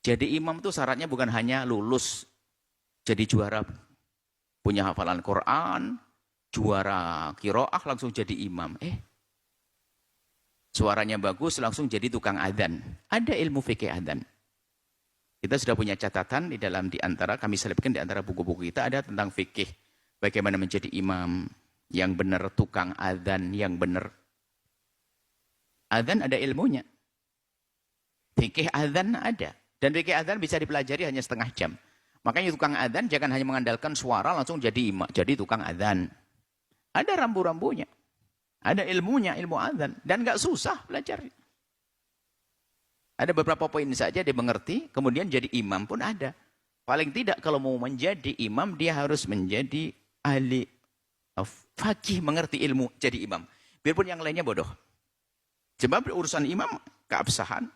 Jadi imam itu syaratnya bukan hanya lulus jadi juara, punya hafalan Quran, juara qiraah langsung jadi imam. Suaranya bagus langsung jadi tukang adzan. Ada ilmu fikih adzan. Kita sudah punya catatan di antara kami selipkan di antara buku-buku kita ada tentang fikih. Bagaimana menjadi imam yang benar, tukang adzan yang benar. Adzan ada ilmunya. Fikih adzan ada. Dan fikih adzan bisa dipelajari hanya setengah jam. Makanya tukang adzan jangan hanya mengandalkan suara langsung jadi imam, jadi tukang adzan. Ada rambu-rambunya. Ada ilmunya, ilmu adzan. Dan nggak susah belajar. Ada beberapa poin saja dia mengerti, kemudian jadi imam pun ada. Paling tidak kalau mau menjadi imam, dia harus menjadi ahli fakih, mengerti ilmu, jadi imam. Biarpun yang lainnya bodoh. Sebab urusan imam, keabsahan,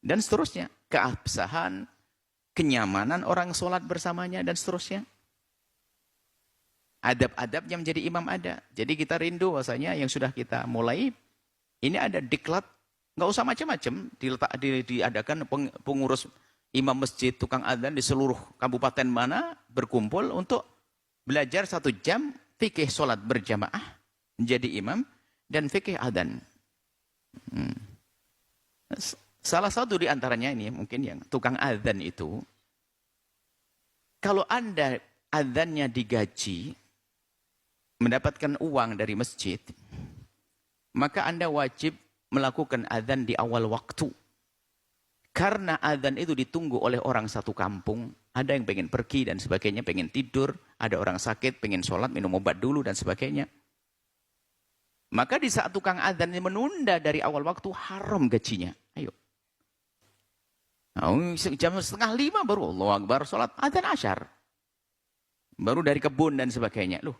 dan seterusnya. Keabsahan, kenyamanan orang sholat bersamanya, dan seterusnya. Adab-adabnya menjadi imam ada. Jadi kita rindu bahasanya yang sudah kita mulai, ini ada diklat, nggak usah macam-macam, diadakan pengurus imam masjid, tukang adzan di seluruh kabupaten mana, berkumpul untuk belajar 1 jam, fikih sholat berjamaah, menjadi imam, dan fikih adzan. Salah satu di antaranya ini mungkin yang tukang adzan itu, kalau Anda adzannya digaji, mendapatkan uang dari masjid, maka Anda wajib melakukan adzan di awal waktu. Karena adzan itu ditunggu oleh orang satu kampung, ada yang pengen pergi dan sebagainya, pengen tidur, ada orang sakit, pengen sholat, minum obat dulu dan sebagainya. Maka di saat tukang adzan menunda dari awal waktu, haram gajinya. Ayo. Jam 4:30 baru Allahu Akbar, sholat, adzan asyar. Baru dari kebun dan sebagainya. Loh,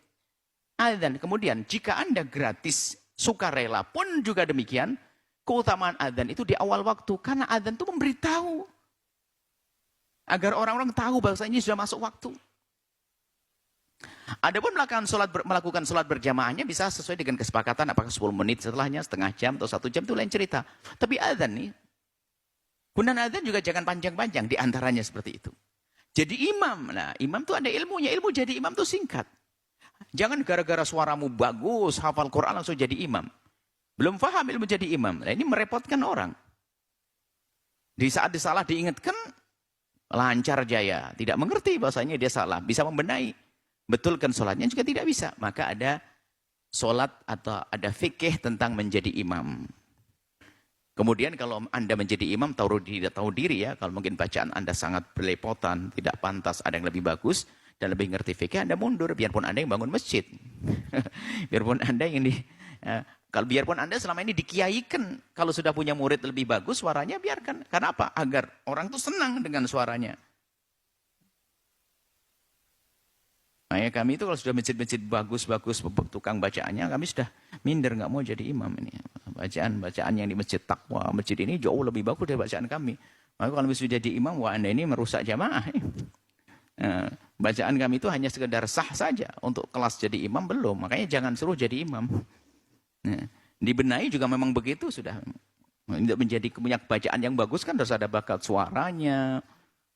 adzan. Kemudian jika Anda gratis, sukarela pun juga demikian, keutamaan adzan itu di awal waktu. Karena adzan itu memberitahu. Agar orang-orang tahu bahwa ini sudah masuk waktu. Adapun melakukan sholat berjamaahnya bisa sesuai dengan kesepakatan, apakah 10 menit setelahnya, setengah jam atau 1 jam, itu lain cerita. Tapi adzan nih, gunaan adzan juga jangan panjang-panjang, di antaranya seperti itu. Jadi imam, nah imam itu ada ilmunya, ilmu jadi imam itu singkat. Jangan gara-gara suaramu bagus, hafal Quran langsung jadi imam. Belum paham ilmu jadi imam, nah ini merepotkan orang. Di saat disalah diingatkan, lancar jaya, tidak mengerti bahasanya dia salah, bisa membenahi. Betulkan sholatnya juga tidak bisa. Maka ada sholat atau ada fikih tentang menjadi imam. Kemudian kalau Anda menjadi imam, tahu diri ya. Kalau mungkin bacaan Anda sangat berlepotan, tidak pantas, ada yang lebih bagus, dan lebih ngerti fikih, Anda mundur. Biarpun Anda yang bangun masjid. Biarpun Anda yang biarpun Anda selama ini dikiaikan, kalau sudah punya murid lebih bagus, suaranya biarkan. Karena apa? Agar orang itu senang dengan suaranya. Makanya kami itu kalau sudah masjid-masjid bagus-bagus tukang bacaannya, kami sudah minder, nggak mau jadi imam ini. Bacaan yang di masjid takwa, masjid ini jauh lebih bagus dari bacaan kami. Maka kalau sudah jadi imam, wah Anda ini merusak jamaah. Bacaan kami itu hanya sekedar sah saja, untuk kelas jadi imam belum. Makanya jangan suruh jadi imam. Dibenahi juga memang begitu sudah. Untuk menjadi punya bacaan yang bagus kan harus ada bakat suaranya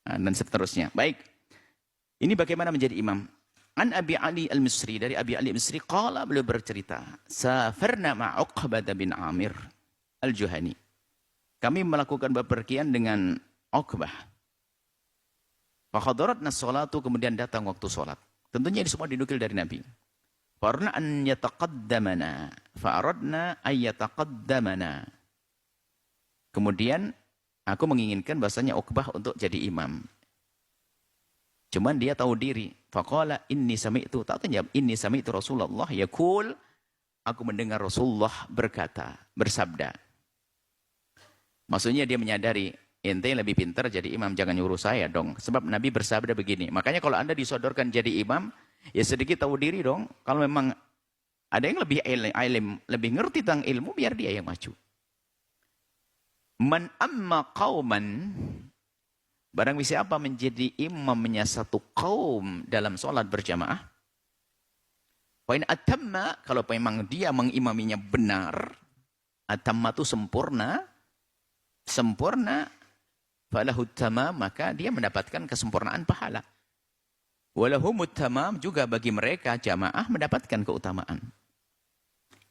dan seterusnya. Baik, ini bagaimana menjadi imam. An Abi Ali Al-Misri, dari Abi Ali Al-Misri, qala, beliau bercerita, safarna ma Uqbah bin Amir Al-Juhani. Kami melakukan bepergian dengan Uqbah. Fa hadaratna sholatu, kemudian datang waktu sholat. Tentunya ini semua dinukil dari Nabi. Fa an yataqaddamana, fa aradna ay yataqaddamana. Kemudian aku menginginkan bahasanya Uqbah untuk jadi imam. Cuman dia tahu diri. Faqala inni sami'tu, tak jawab, inni sami'tu Rasulullah yaqul, aku mendengar Rasulullah bersabda. Maksudnya dia menyadari, ente lebih pintar jadi imam, jangan nyuruh saya dong. Sebab Nabi bersabda begini. Makanya kalau Anda disodorkan jadi imam, ya sedikit tahu diri dong. Kalau memang ada yang lebih alim, lebih ngerti tentang ilmu, biar dia yang maju. Man amma qauman, barang siapa menjadi imamnya satu kaum dalam sholat berjamaah, poin atamma, kalau memang dia mengimaminya benar, atamma itu sempurna, falahut tamam, maka dia mendapatkan kesempurnaan pahala. Walahumut tamam, juga bagi mereka jamaah mendapatkan keutamaan.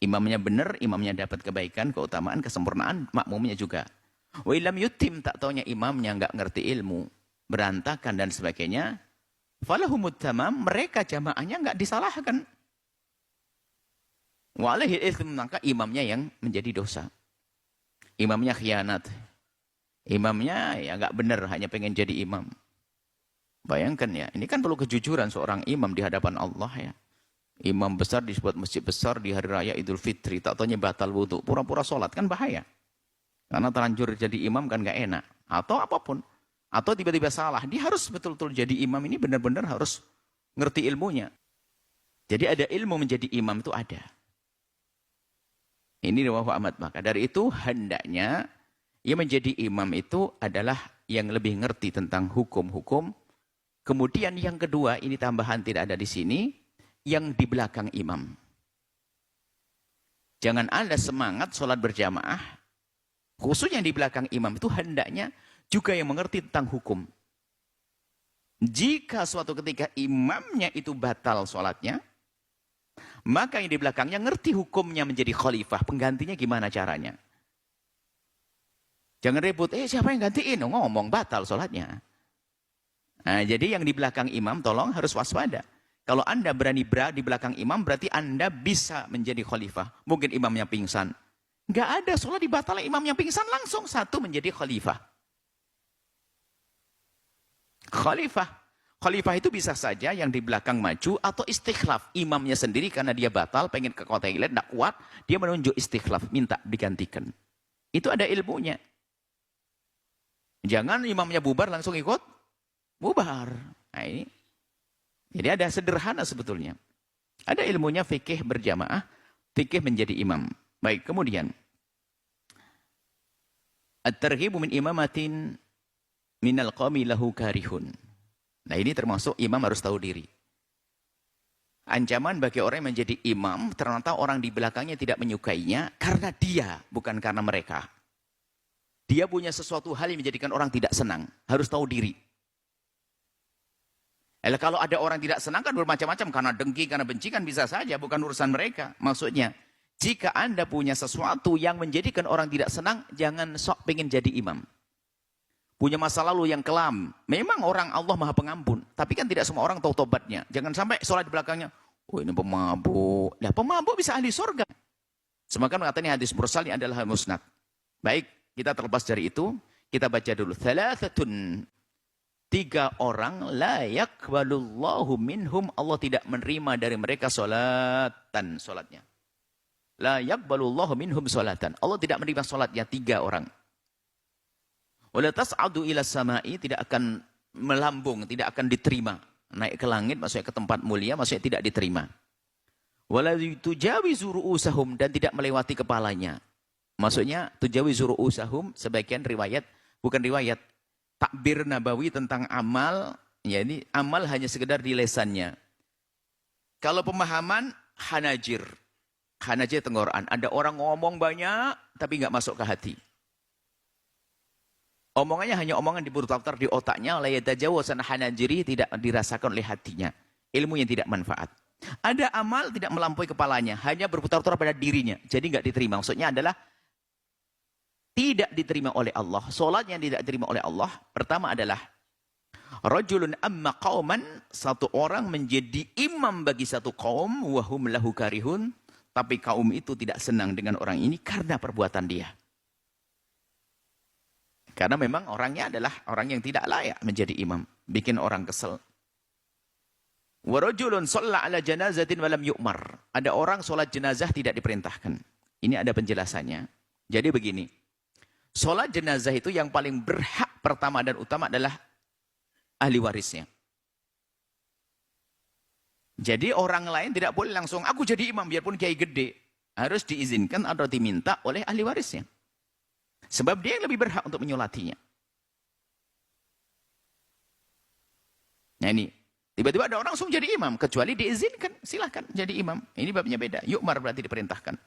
Imamnya benar, imamnya dapat kebaikan, keutamaan, kesempurnaan, makmumnya juga. Wa illam yutim, tak taunya imamnya enggak ngerti ilmu, berantakan dan sebagainya. Falahumut tamam, mereka jamaahnya enggak disalahkan. Wa alaihil itsm, maka imamnya yang menjadi dosa. Imamnya khianat. Imamnya ya enggak benar, hanya pengen jadi imam. Bayangkan ya, ini kan perlu kejujuran seorang imam di hadapan Allah ya. Imam besar di sebuah masjid besar di hari raya Idul Fitri, tak taunya batal wudu, pura-pura sholat, kan bahaya. Karena terlanjur jadi imam kan gak enak. Atau apapun. Atau tiba-tiba salah. Dia harus betul-betul jadi imam ini benar-benar harus ngerti ilmunya. Jadi ada ilmu menjadi imam itu ada. Ini riwayat Ahmad. Maka dari itu hendaknya ia menjadi imam itu adalah yang lebih ngerti tentang hukum-hukum. Kemudian yang kedua, ini tambahan tidak ada di sini, yang di belakang imam. Jangan ada semangat sholat berjamaah, khususnya di belakang imam itu hendaknya juga yang mengerti tentang hukum. Jika suatu ketika imamnya itu batal sholatnya, maka yang di belakangnya ngerti hukumnya menjadi khalifah, penggantinya gimana caranya. Jangan ribut, siapa yang gantiin? Ngomong batal sholatnya. Nah, jadi yang di belakang imam tolong harus waspada. Kalau Anda berani di belakang imam, berarti Anda bisa menjadi khalifah. Mungkin imamnya pingsan. Nggak ada sholat dibatalkan, imamnya pingsan langsung satu menjadi khalifah. Khalifah. Khalifah itu bisa saja yang di belakang maju atau istikhlaf. Imamnya sendiri karena dia batal, pengen ke kota yang lain, tidak kuat. Dia menunjuk istikhlaf, minta digantikan. Itu ada ilmunya. Jangan imamnya bubar langsung ikut bubar. Nah ini. Jadi ada sederhana sebetulnya. Ada ilmunya fikih berjamaah, fikih menjadi imam. Baik, kemudian. At-targhibu min imamatin minal qawmi lahu karihun. Nah ini termasuk imam harus tahu diri. Ancaman bagi orang yang menjadi imam, ternyata orang di belakangnya tidak menyukainya karena dia, bukan karena mereka. Dia punya sesuatu hal yang menjadikan orang tidak senang. Harus tahu diri. Kalau ada orang tidak senang kan bermacam-macam. Karena dengki, karena benci kan bisa saja. Bukan urusan mereka. Maksudnya, jika Anda punya sesuatu yang menjadikan orang tidak senang, jangan sok pengen jadi imam. Punya masa lalu yang kelam. Memang orang Allah maha pengampun. Tapi kan tidak semua orang tahu tobatnya. Jangan sampai sholat di belakangnya. Oh ini pemabuk. Nah pemabuk bisa ahli surga. Semakin mengatakan hadis mursal ini adalah musnad. Baik, kita terlepas dari itu. Kita baca dulu. Thalathatun. 3 orang la yaqbalullahu minhum, Allah tidak menerima dari mereka sholatnya. La yaqbalullahu minhum sholatan. Allah tidak menerima sholatnya 3 orang. Wala tas'adu ila samai, tidak akan melambung, tidak akan diterima. Naik ke langit maksudnya ke tempat mulia, maksudnya tidak diterima. Wala tujawizu ru'usahum, dan tidak melewati kepalanya. Maksudnya tujawizu ru'usahum, sebagian riwayat, bukan riwayat, takbir nabawi tentang amal, ya ini amal hanya sekedar di lesannya. Kalau pemahaman hanajir tenggorokan. Ada orang ngomong banyak tapi nggak masuk ke hati. Omongannya hanya omongan di berputar di otaknya, la yatajawazan hanajiri, tidak dirasakan oleh hatinya. Ilmu yang tidak manfaat. Ada amal tidak melampaui kepalanya, hanya berputar-putar pada dirinya. Jadi nggak diterima. Maksudnya adalah tidak diterima oleh Allah. Solat yang tidak diterima oleh Allah, pertama adalah rajulun amma qauman, satu orang menjadi imam bagi satu kaum, wahum lahu karihun, tapi kaum itu tidak senang dengan orang ini karena perbuatan dia. Karena memang orangnya adalah orang yang tidak layak menjadi imam, bikin orang kesel. Wa rajulun shalla ala janazatin wa lam yu'mar. Ada orang salat jenazah tidak diperintahkan. Ini ada penjelasannya. Jadi begini. Sholat jenazah itu yang paling berhak pertama dan utama adalah ahli warisnya. Jadi orang lain tidak boleh langsung, aku jadi imam biarpun kiai gede. Harus diizinkan atau diminta oleh ahli warisnya. Sebab dia yang lebih berhak untuk menyolatinya. Nah ini, tiba-tiba ada orang langsung jadi imam. Kecuali diizinkan, silahkan jadi imam. Ini babnya beda. Yu'mar berarti diperintahkan.